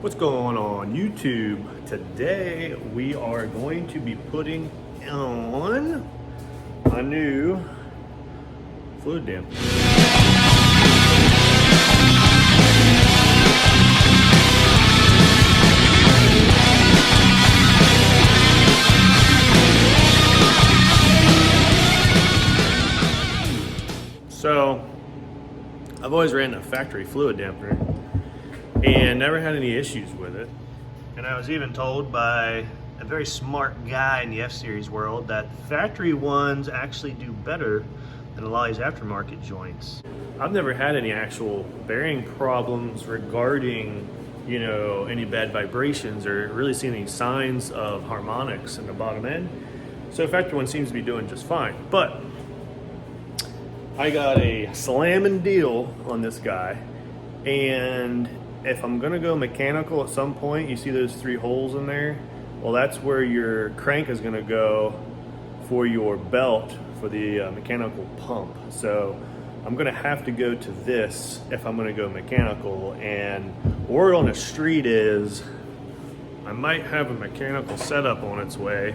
What's going on YouTube? Today we are going to be putting on a new fluid damper. So I've always ran a factory fluid damper and never had any issues with it. And I was even told by a very smart guy in the F-Series world that factory ones actually do better than a lot of these aftermarket joints. I've never had any actual bearing problems regarding, any bad vibrations or really seen any signs of harmonics in the bottom end. So factory one seems to be doing just fine. But I got a slamming deal on this guy, and if I'm gonna go mechanical at some point, you see those 3 holes in there? Well, that's where your crank is gonna go for your belt for the mechanical pump. So I'm gonna have to go to this if I'm gonna go mechanical, and word on the street is I might have a mechanical setup on its way.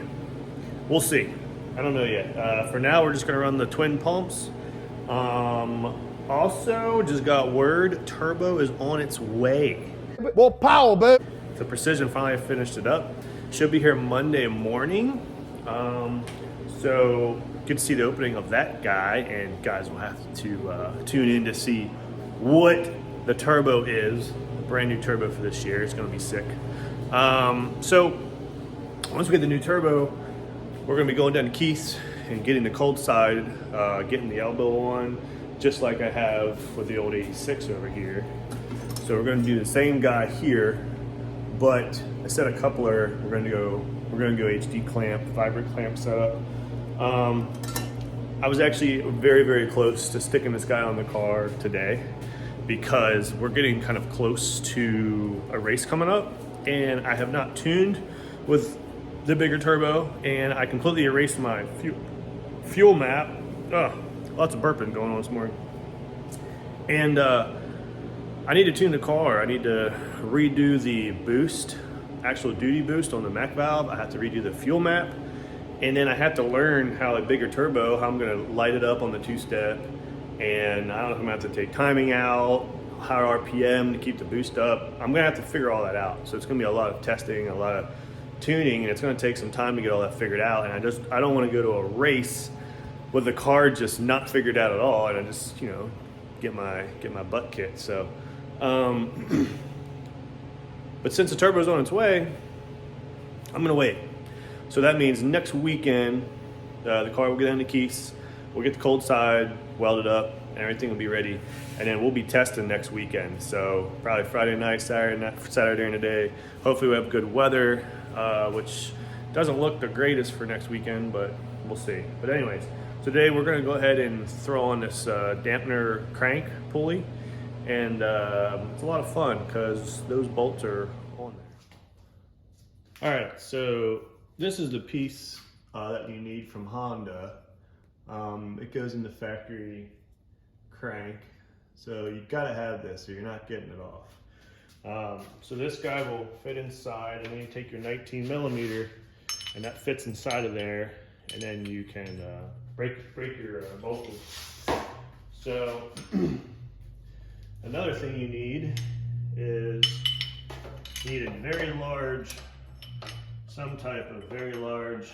We'll see. I don't know yet. For now, we're just gonna run the twin pumps. Also, just got word turbo is on its way. Well, power, babe. The Precision finally finished it up. Should be here Monday morning. So good to see the opening of that guy, and guys will have to tune in to see what the turbo is. A brand new turbo for this year. It's gonna be sick. So once we get the new turbo, we're gonna be going down to Keith's and getting the cold side, getting the elbow on, just like I have with the old 86 over here. So we're gonna do the same guy here, but instead of coupler, we're gonna go HD clamp, vibrate clamp setup. I was actually very, very close to sticking this guy on the car today because we're getting kind of close to a race coming up, and I have not tuned with the bigger turbo, and I completely erased my fuel map. Lots of burping going on this morning. And I need to tune the car. I need to redo the boost, actual duty boost on the Mac valve. I have to redo the fuel map. And then I have to learn how a bigger turbo, how I'm gonna light it up on the 2-step. And I don't know if I'm gonna have to take timing out, higher RPM to keep the boost up. I'm gonna have to figure all that out. So it's gonna be a lot of testing, a lot of tuning, and it's gonna take some time to get all that figured out. And I don't wanna go to a race with the car just not figured out at all, and I just, get my butt kicked. So, but since the turbo's on its way, I'm gonna wait. So that means next weekend, the car will get into Keith's, we'll get the cold side welded up, and everything will be ready, and then we'll be testing next weekend. So probably Friday night, Saturday during the day. Hopefully we have good weather, which doesn't look the greatest for next weekend, but we'll see. But anyways, today we're gonna go ahead and throw on this dampener crank pulley, and it's a lot of fun because those bolts are on there. All right, so this is the piece that you need from Honda. It goes in the factory crank, so you've got to have this or you're not getting it off. So this guy will fit inside, and then you take your 19 millimeter, and that fits inside of there, and then you can break your bolts. So another thing you need is a very large, some type of very large.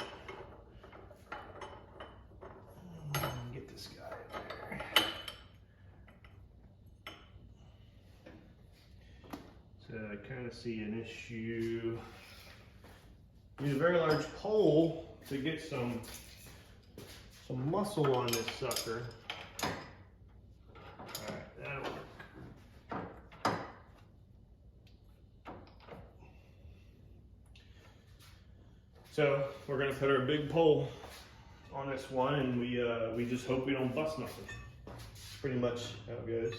Get this guy in there. So I kind of see an issue. You need a very large pole to get some muscle on this sucker. Alright, that'll work. So we're gonna put our big pole on this one, and we just hope we don't bust nothing. Pretty much how it goes.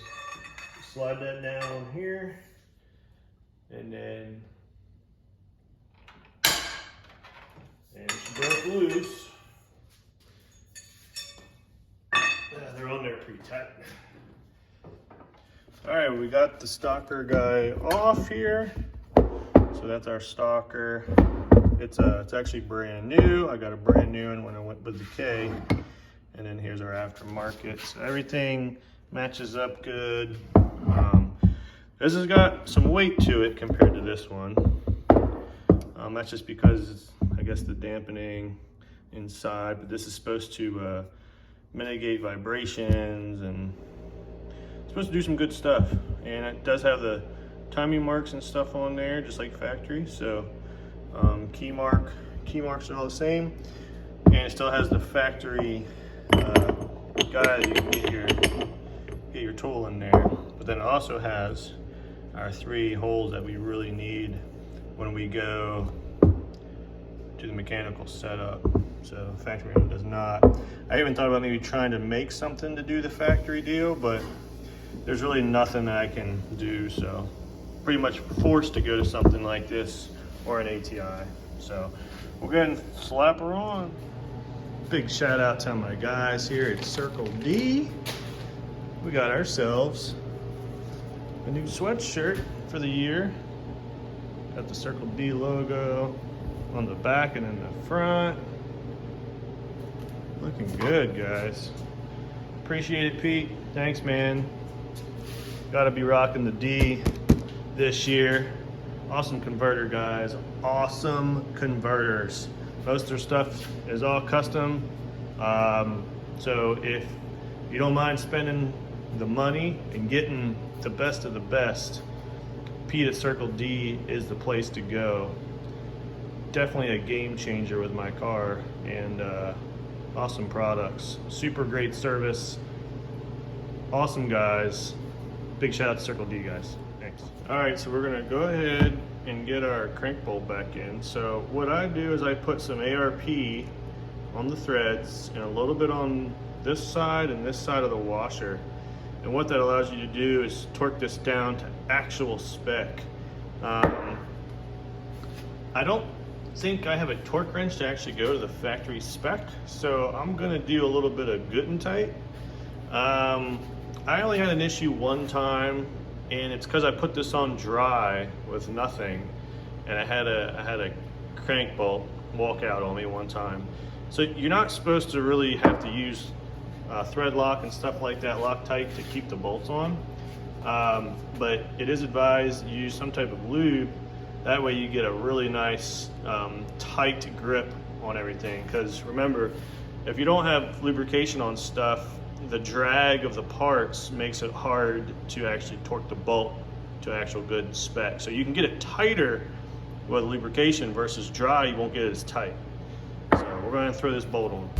Slide that down here, and then she broke loose. They're on there pretty tight. All right, we got the stalker guy off here. So that's our stalker. It's actually brand new. I got a brand new one when I went with the K. And then here's our aftermarket. So everything matches up good. This has got some weight to it compared to this one. That's just because it's, I guess, the dampening inside, but this is supposed to mitigate vibrations and it's supposed to do some good stuff. And it does have the timing marks and stuff on there, just like factory. So key marks are all the same, and it still has the factory guide that you can get your tool in there. But then it also has our 3 holes that we really need when we go to the mechanical setup. So factory one does not. I even thought about maybe trying to make something to do the factory deal, but there's really nothing that I can do. So pretty much forced to go to something like this or an ATI. So we'll go ahead and slap her on. Big shout out to my guys here at Circle D. We got ourselves a new sweatshirt for the year. Got the Circle D logo on the back and in the front. Looking good, guys. Appreciate it, Pete. Thanks, man. Gotta be rocking the D this year. Awesome converter, guys. Awesome converters. Most of their stuff is all custom. So if you don't mind spending the money and getting the best of the best, Pete at Circle D is the place to go. Definitely a game changer with my car, and awesome products, super great service, awesome guys. Big shout out to Circle D, guys. Thanks. All right, so we're gonna go ahead and get our crank bolt back in. So what I do is I put some ARP on the threads and a little bit on this side and this side of the washer. And what that allows you to do is torque this down to actual spec. I don't think I have a torque wrench to actually go to the factory spec, so I'm gonna do a little bit of good and tight. I only had an issue one time, and it's because I put this on dry with nothing, and I had a crank bolt walk out on me one time. So you're not supposed to really have to use thread lock and stuff like that, Loctite, to keep the bolts on. But it is advised you use some type of lube. That way you get a really nice tight grip on everything. Because remember, if you don't have lubrication on stuff, the drag of the parts makes it hard to actually torque the bolt to actual good spec. So you can get it tighter with lubrication versus dry, you won't get it as tight. So we're going to throw this bolt on.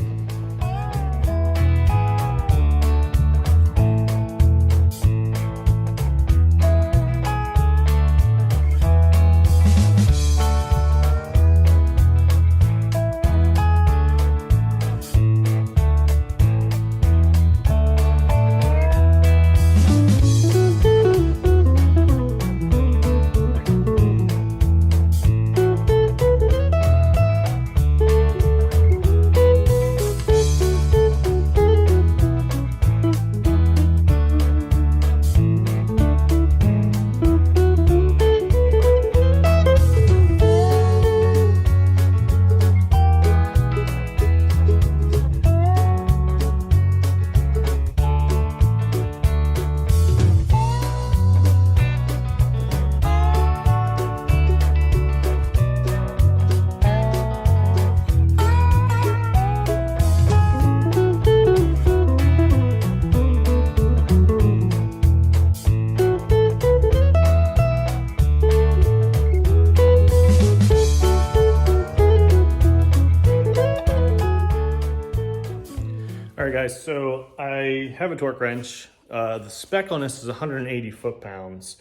Guys, so I have a torque wrench. The spec on this is 180 foot-pounds.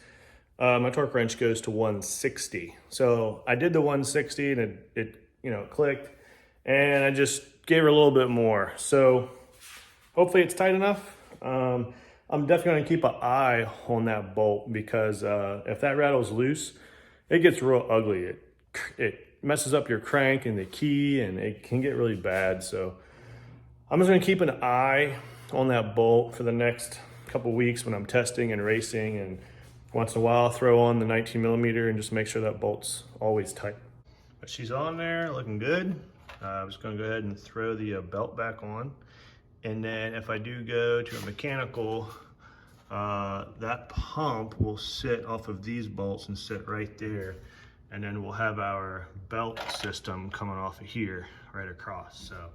My torque wrench goes to 160. So I did the 160 and it clicked, and I just gave her a little bit more. So hopefully it's tight enough. I'm definitely gonna keep an eye on that bolt, because if that rattles loose, it gets real ugly. It messes up your crank and the key, and it can get really bad. So I'm just gonna keep an eye on that bolt for the next couple weeks when I'm testing and racing, and Once in a while, throw on the 19mm and just make sure that bolt's always tight. But she's on there, looking good. I'm just gonna go ahead and throw the belt back on. And then if I do go to a mechanical, that pump will sit off of these bolts and sit right there. And then we'll have our belt system coming off of here, right across. So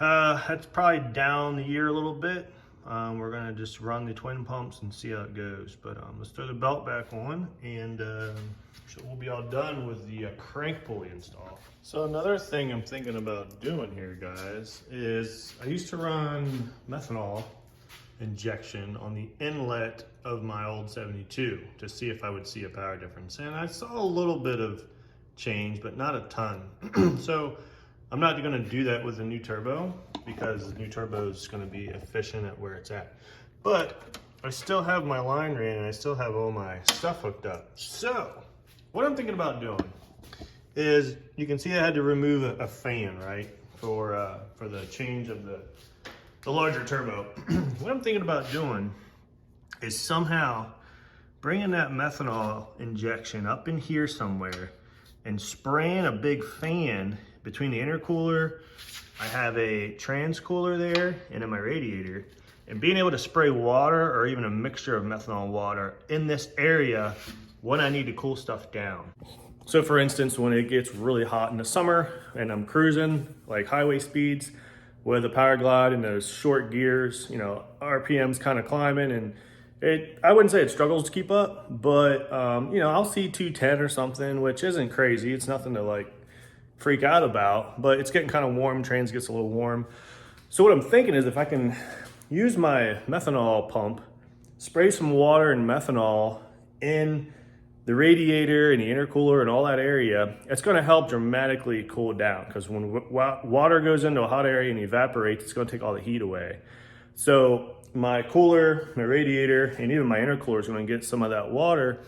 that's probably down the year a little bit. We're gonna just run the twin pumps and see how it goes. But let's throw the belt back on, and so we'll be all done with the crank pulley install. So another thing I'm thinking about doing here, guys, is I used to run methanol injection on the inlet of my old 72 to see if I would see a power difference. And I saw a little bit of change, but not a ton. So I'm not gonna do that with the new turbo because the new turbo is gonna be efficient at where it's at. But I still have my line ran and I still have all my stuff hooked up. So what I'm thinking about doing is, you can see I had to remove a fan, right? For the change of the larger turbo. What I'm thinking about doing is somehow bringing that methanol injection up in here somewhere and spraying a big fan between the intercooler. I have a transcooler there and in my radiator, and being able to spray water or even a mixture of methanol and water in this area when I need to cool stuff down. So for instance, when it gets really hot in the summer and I'm cruising like highway speeds with a power glide and those short gears, you know, RPM's kind of climbing, and I wouldn't say it struggles to keep up, but you know, I'll see 210 or something, which isn't crazy. It's nothing to like freak out about, but it's getting kind of warm. Trans gets a little warm. So what I'm thinking is if I can use my methanol pump, spray some water and methanol in the radiator and the intercooler and all that area, it's gonna help dramatically cool it down, because when water goes into a hot area and evaporates, it's gonna take all the heat away. So my cooler, my radiator, and even my intercooler is gonna get some of that water,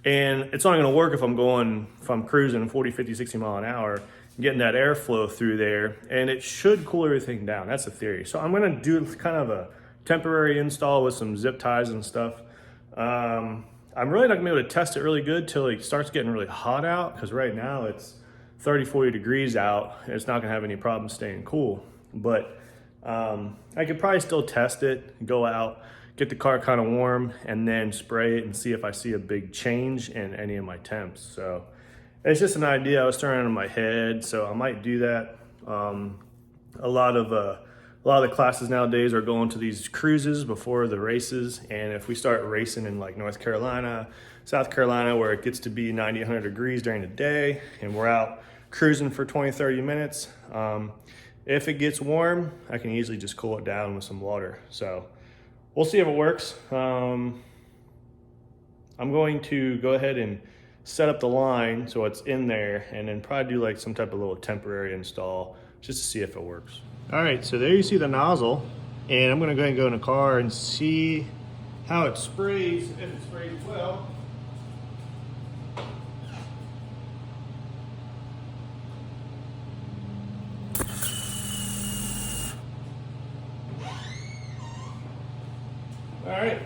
and it's only gonna work if I'm cruising 40, 50, 60 mile an hour, getting that airflow through there, and it should cool everything down. That's the theory. So I'm gonna do kind of a temporary install with some zip ties and stuff. I'm really not gonna be able to test it really good till it starts getting really hot out, because right now it's 30, 40 degrees out. And it's not gonna have any problem staying cool. But I could probably still test it, go out, get the car kind of warm, and then spray it and see if I see a big change in any of my temps. So it's just an idea I was throwing out in my head, so I might do that. A lot of the classes nowadays are going to these cruises before the races, and if we start racing in like North Carolina, South Carolina, where it gets to be 90, 100 degrees during the day, and we're out cruising for 20, 30 minutes, if it gets warm, I can easily just cool it down with some water. So we'll see if it works. I'm going to go ahead and set up the line so it's in there, and then probably do like some type of little temporary install just to see if it works. All right, so there you see the nozzle, and I'm gonna go ahead and go in the car and see how it sprays, if it sprays well. All right,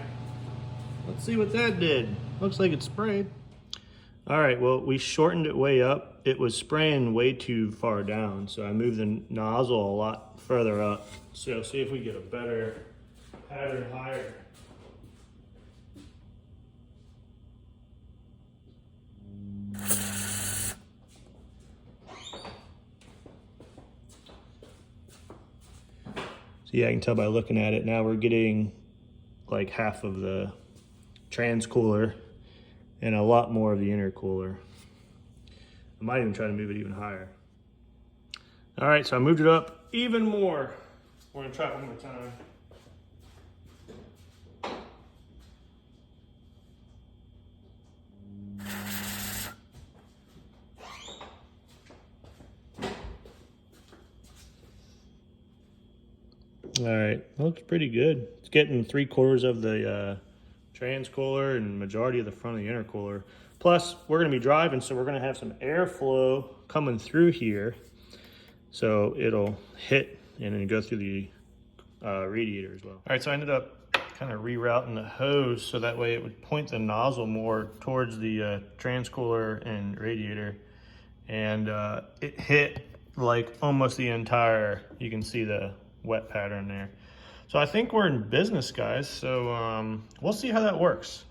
let's see what that did. Looks like it sprayed. All right, well, we shortened it way up. It was spraying way too far down, so I moved the nozzle a lot further up. So see if we get a better pattern higher. So yeah, I can tell by looking at it. Now we're getting like half of the transcooler and a lot more of the intercooler. I might even try to move it even higher. All right, so I moved it up even more. We're gonna try it one more time. All right, looks pretty good. It's getting 3/4 of the transcooler and majority of the front of the intercooler. Plus, we're gonna be driving, so we're gonna have some airflow coming through here. So it'll hit and then go through the radiator as well. All right, so I ended up kind of rerouting the hose so that way it would point the nozzle more towards the transcooler and radiator. And it hit like almost the entire, you can see the wet pattern there. So I think we're in business, guys. So we'll see how that works.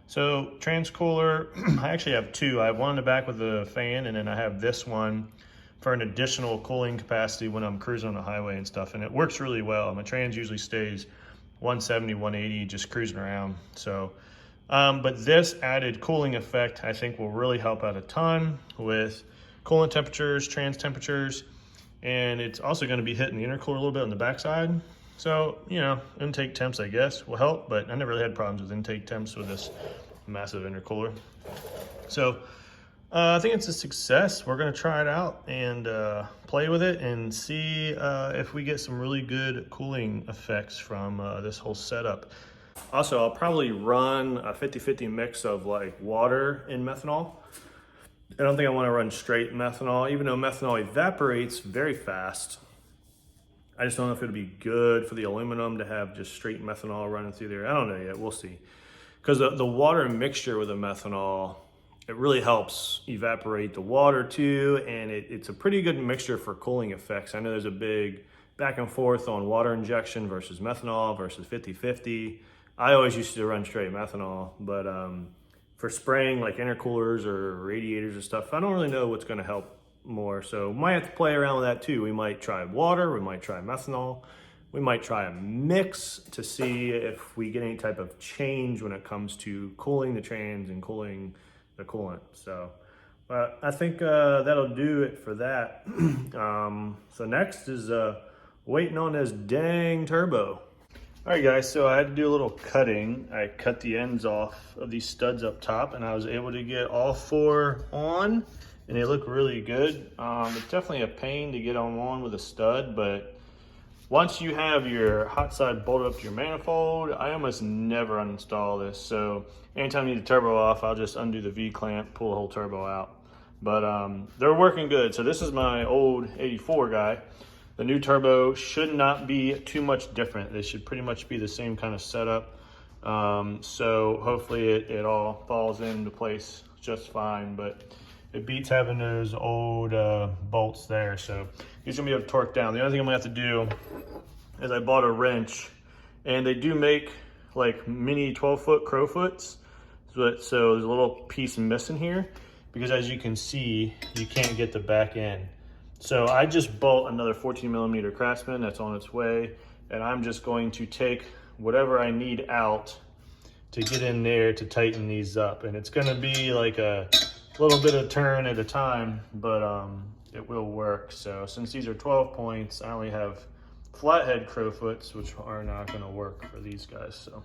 So transcooler, I actually have two. I have one in the back with the fan, and then I have this one for an additional cooling capacity when I'm cruising on the highway and stuff. And it works really well. My trans usually stays 170, 180, just cruising around. So, but this added cooling effect, I think will really help out a ton with coolant temperatures, trans temperatures, and it's also going to be hitting the intercooler a little bit on the backside. So, you know, intake temps, I guess, will help, but I never really had problems with intake temps with this massive intercooler. So I think it's a success. We're going to try it out and play with it and see if we get some really good cooling effects from this whole setup. Also, I'll probably run a 50-50 mix of like water and methanol. I don't think I want to run straight methanol, even though methanol evaporates very fast. I just don't know if it'd be good for the aluminum to have just straight methanol running through there. I don't know yet, we'll see. Because the water mixture with the methanol, it really helps evaporate the water too, and it's a pretty good mixture for cooling effects. I know there's a big back and forth on water injection versus methanol versus 50-50. I always used to run straight methanol, but for spraying like intercoolers or radiators or stuff, I don't really know what's gonna help more. So might have to play around with that too. We might try water, we might try methanol, we might try a mix to see if we get any type of change when it comes to cooling the trans and cooling the coolant. So I think that'll do it for that. So next is waiting on this dang turbo. All right guys, so I had to do a little cutting. I cut the ends off of these studs up top and I was able to get all four on, and they look really good. It's definitely a pain to get them on with a stud, but once you have your hot side bolted up to your manifold, I almost never uninstall this. So anytime I need the turbo off, I'll just undo the V-clamp, pull the whole turbo out. But they're working good. So this is my old 84 guy. The new turbo should not be too much different. They should pretty much be the same kind of setup. So hopefully it all falls into place just fine, but it beats having those old bolts there. So he's gonna be able to torque down. The only thing I'm gonna have to do is I bought a wrench, and they do make like mini 12-foot crowfoots. So there's a little piece missing here because as you can see, you can't get the back end. So I just bought another 14mm Craftsman that's on its way, and I'm just going to take whatever I need out to get in there to tighten these up. And it's gonna be like a little bit of turn at a time, but it will work. So since these are 12 points, I only have flathead crowfoots, which are not gonna work for these guys. So,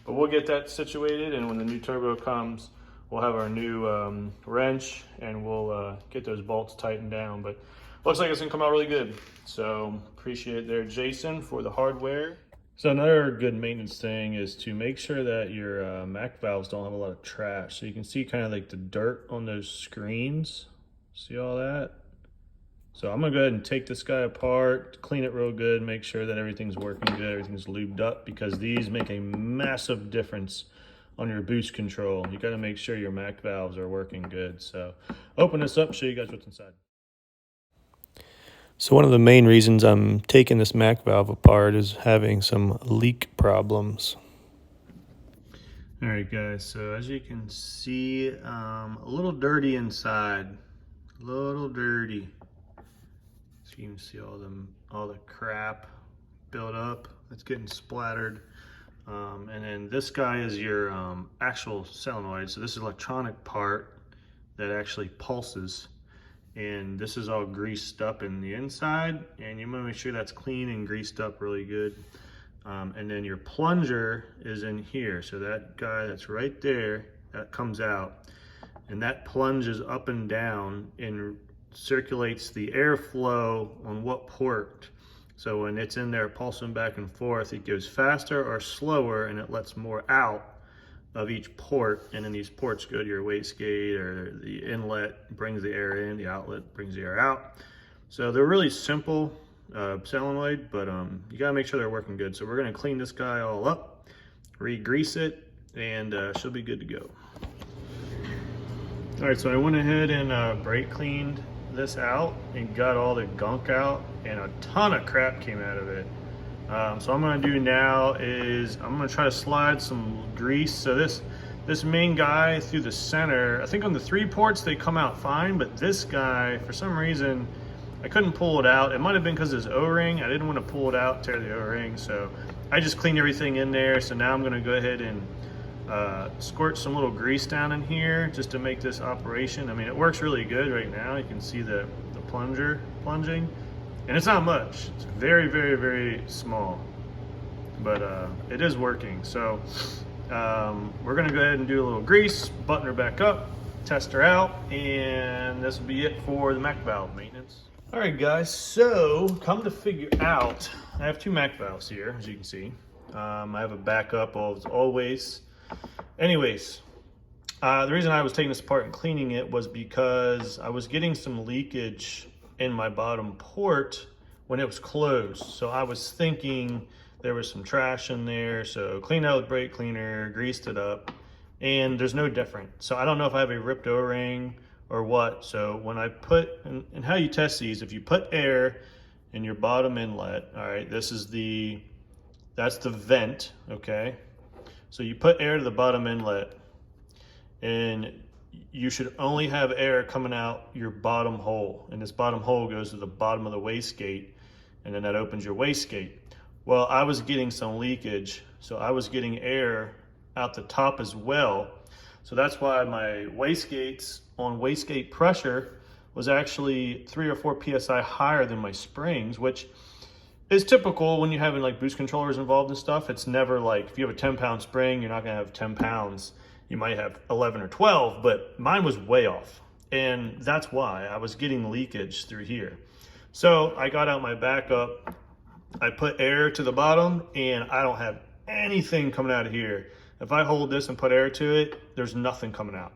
but we'll get that situated, and when the new turbo comes, we'll have our new wrench, and we'll get those bolts tightened down. But looks like it's gonna come out really good. So appreciate there, Jason, for the hardware. So another good maintenance thing is to make sure that your MAC valves don't have a lot of trash. So you can see kind of like the dirt on those screens. See all that? So I'm gonna go ahead and take this guy apart, clean it real good, make sure that everything's working good, everything's lubed up, because these make a massive difference on your boost control. You gotta make sure your MAC valves are working good. So open this up, show you guys what's inside. So one of the main reasons I'm taking this MAC valve apart is having some leak problems. All right guys, so as you can see, a little dirty inside, a little dirty. So you can see all the crap built up, it's getting splattered. And then this guy is your actual solenoid. So this is an electronic part that actually pulses. And this is all greased up in the inside, and you want to make sure that's clean and greased up really good. And then your plunger is in here. So that guy that's right there, that comes out, and that plunges up and down and circulates the airflow on what port. So when it's in there pulsing back and forth, it goes faster or slower, and it lets more out of each port, and then these ports go to your wastegate, or the inlet brings the air in, the outlet brings the air out. So they're really simple solenoid, but you gotta make sure they're working good. So we're gonna clean this guy all up, re-grease it, and she'll be good to go. All right, so I went ahead and brake cleaned this out and got all the gunk out, and a ton of crap came out of it. So what I'm gonna do now is I'm gonna try to slide some grease. So this main guy through the center, I think on the 3 ports they come out fine, but this guy, for some reason, I couldn't pull it out. It might have been because of his O-ring. I didn't want to pull it out, tear the O-ring, so I just cleaned everything in there. So now I'm gonna go ahead and squirt some little grease down in here just to make this operation. I mean, it works really good right now. You can see the plunger plunging, and it's not much. It's very, very, very small, but it is working. So we're gonna go ahead and do a little grease, button her back up, test her out, and this will be it for the Mac valve maintenance. All right, guys, so come to figure out, I have 2 Mac valves here, as you can see. I have a backup as always. Anyways, the reason I was taking this apart and cleaning it was because I was getting some leakage in my bottom port when it was closed. So I was thinking there was some trash in there. So cleaned out with brake cleaner, greased it up, and there's no different. So I don't know if I have a ripped O-ring or what. So when I put, and how you test these, if you put air in your bottom inlet, all right, that's the vent, okay? So you put air to the bottom inlet, and you should only have air coming out your bottom hole. And this bottom hole goes to the bottom of the wastegate, and then that opens your wastegate. Well, I was getting some leakage, so I was getting air out the top as well. So that's why my wastegates on wastegate pressure was actually 3 or 4 PSI higher than my springs, which is typical when you're having like boost controllers involved and stuff. It's never like, if you have a 10-pound spring, you're not gonna have 10 pounds. You might have 11 or 12, but mine was way off. And that's why I was getting leakage through here. So I got out my backup, I put air to the bottom, and I don't have anything coming out of here. If I hold this and put air to it, there's nothing coming out.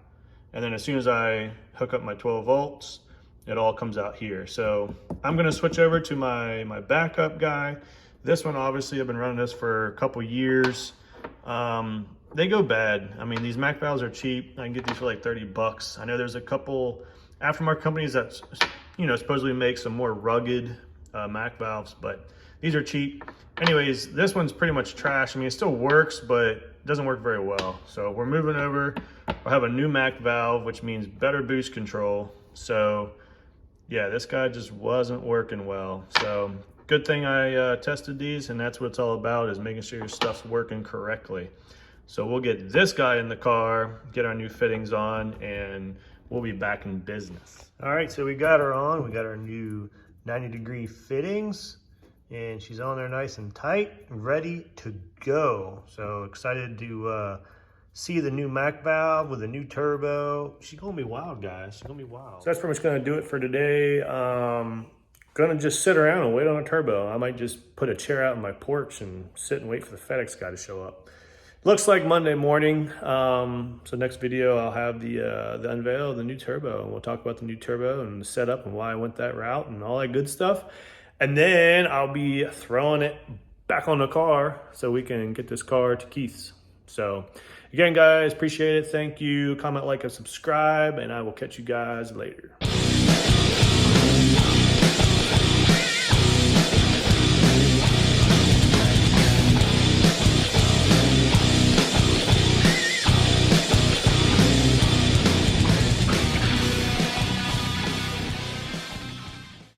And then as soon as I hook up my 12 volts, it all comes out here. So I'm gonna switch over to my backup guy. This one, obviously, I've been running this for a couple years. They go bad. I mean, these Mac valves are cheap. I can get these for like 30 bucks. I know there's a couple aftermarket companies that, you know, supposedly make some more rugged Mac valves, but these are cheap. Anyways, this one's pretty much trash. I mean, it still works, but it doesn't work very well. So we're moving over. We'll have a new Mac valve, which means better boost control. So yeah, this guy just wasn't working well. So good thing I tested these, and that's what it's all about, is making sure your stuff's working correctly. So we'll get this guy in the car, get our new fittings on, and we'll be back in business. All right, so we got her on. We got our new 90-degree fittings, and she's on there nice and tight, ready to go. So excited to see the new Mac valve with a new turbo. She's gonna be wild, guys. She's gonna be wild. So that's pretty much gonna do it for today. Gonna just sit around and wait on a turbo. I might just put a chair out on my porch and sit and wait for the FedEx guy to show up. Looks like Monday morning. So next video, I'll have the unveil of the new turbo, and we'll talk about the new turbo and the setup and why I went that route and all that good stuff. And then I'll be throwing it back on the car so we can get this car to Keith's. So again, guys, appreciate it. Thank you. Comment, like, and subscribe, and I will catch you guys later.